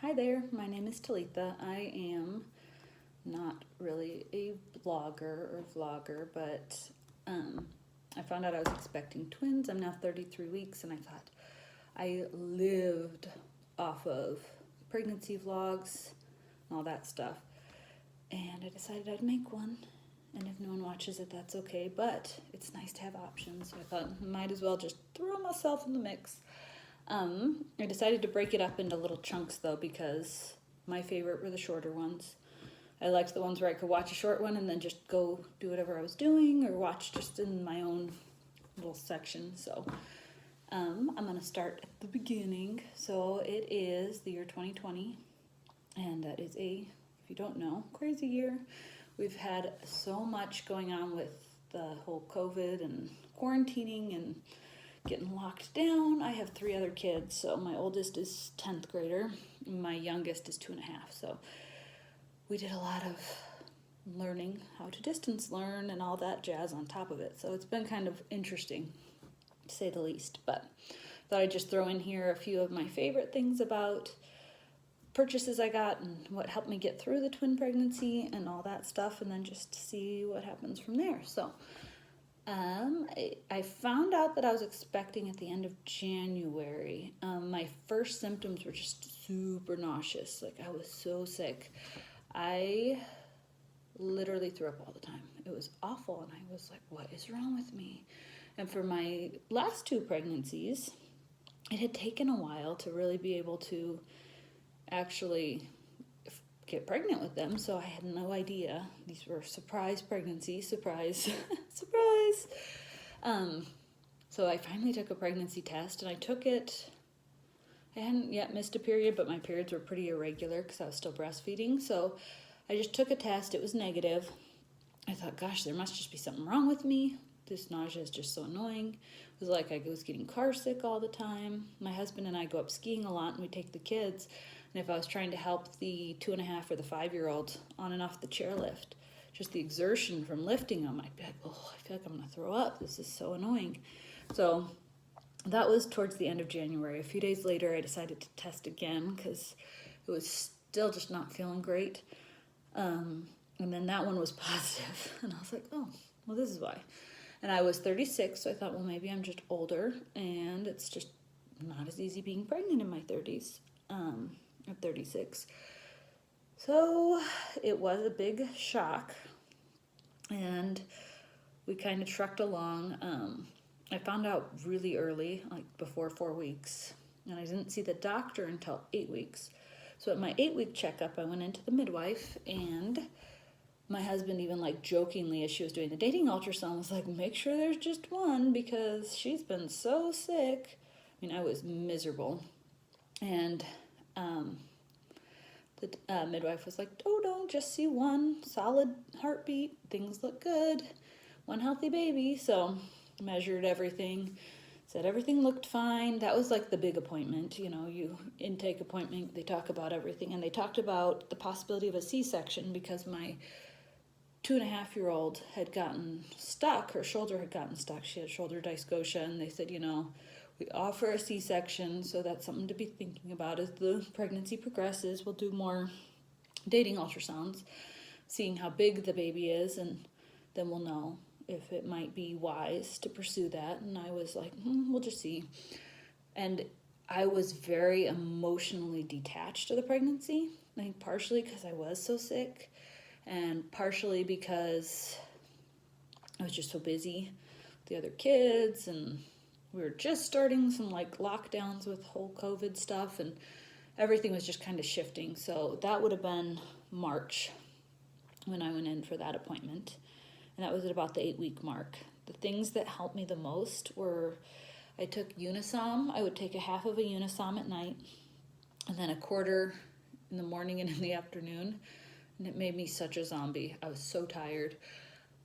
Hi there, my name is Talitha. I am not really a blogger or vlogger, but I found out I was expecting twins. I'm now 33 weeks, and I thought I lived off of pregnancy vlogs and all that stuff. And I decided I'd make one. And if no one watches it, that's okay. But it's nice to have options. So I thought I might as well just throw myself in the mix. I decided to break it up into little chunks though, because my favorite were the shorter ones. I liked the ones where I could watch a short one and then just go do whatever I was doing or watch just in my own little section. So I'm going to start at the beginning. So it is the year 2020, and that is if you don't know, crazy year. We've had so much going on with the whole COVID and quarantining and getting locked down. I have 3 other kids, so my oldest is 10th grader, my youngest is 2.5. So we did a lot of learning how to distance learn and all that jazz on top of it. So it's been kind of interesting, to say the least. But I thought I'd just throw in here a few of my favorite things about purchases I got and what helped me get through the twin pregnancy and all that stuff, and then just see what happens from there. So I found out that I was expecting at the end of January. My first symptoms were just super nauseous. Like, I was so sick. I literally threw up all the time. It was awful, and I was like, what is wrong with me? And for my last 2 pregnancies, it had taken a while to really be able to actually get pregnant with them, so I had no idea. These were surprise pregnancies, surprise, surprise. So I finally took a pregnancy test, and I took it. I hadn't yet missed a period, but my periods were pretty irregular because I was still breastfeeding. So I just took a test. It was negative. I thought, gosh, there must just be something wrong with me. This nausea is just so annoying. It was like I was getting car sick all the time. My husband and I go up skiing a lot, and we take the kids. And if I was trying to help the 2.5 or the 5-year-old on and off the chairlift, just the exertion from lifting them, I'd be like, oh, I feel like I'm going to throw up. This is so annoying. So that was towards the end of January. A few days later, I decided to test again because it was still just not feeling great. And then that one was positive. And I was like, oh, well, this is why. And I was 36, so I thought, well, maybe I'm just older, and it's just not as easy being pregnant in my 30s. At 36. So it was a big shock, and we kind of trucked along. I found out really early, like before 4 weeks, and I didn't see the doctor until 8 weeks. So at my 8-week checkup, I went into the midwife, and my husband even like jokingly, as she was doing the dating ultrasound, was like, make sure there's just one because she's been so sick. I mean, I was miserable. And the midwife was like, oh, don't just see one solid heartbeat. Things look good. One healthy baby. So measured everything, said everything looked fine. That was like the big appointment. You intake appointment, they talk about everything. And they talked about the possibility of a C-section because my 2.5-year-old had gotten stuck. Her shoulder had gotten stuck. She had shoulder dystocia. And they said, we offer a C-section, so that's something to be thinking about as the pregnancy progresses. We'll do more dating ultrasounds, seeing how big the baby is, and then we'll know if it might be wise to pursue that. And I was like, we'll just see. And I was very emotionally detached to the pregnancy. I think partially because I was so sick, and partially because I was just so busy with the other kids, and we were just starting some like lockdowns with whole COVID stuff, and everything was just kind of shifting. So that would have been March when I went in for that appointment. And that was at about the 8-week mark. The things that helped me the most were I took Unisom. I would take a half of a Unisom at night and then a quarter in the morning and in the afternoon. And it made me such a zombie. I was so tired.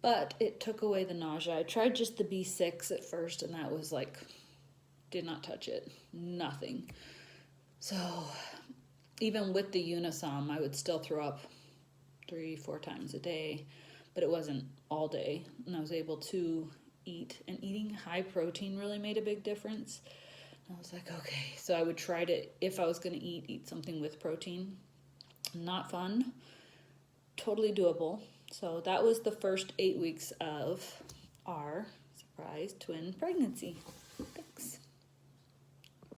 But it took away the nausea. I tried just the B6 at first, and that was like, did not touch it. Nothing. So even with the Unisom, I would still throw up 3-4 times a day, but it wasn't all day. And I was able to eat, and eating high protein really made a big difference. I was like, okay. So I would try to, if I was going to eat something with protein. Not fun. Totally doable. So that was the first 8 weeks of our surprise twin pregnancy. Thanks.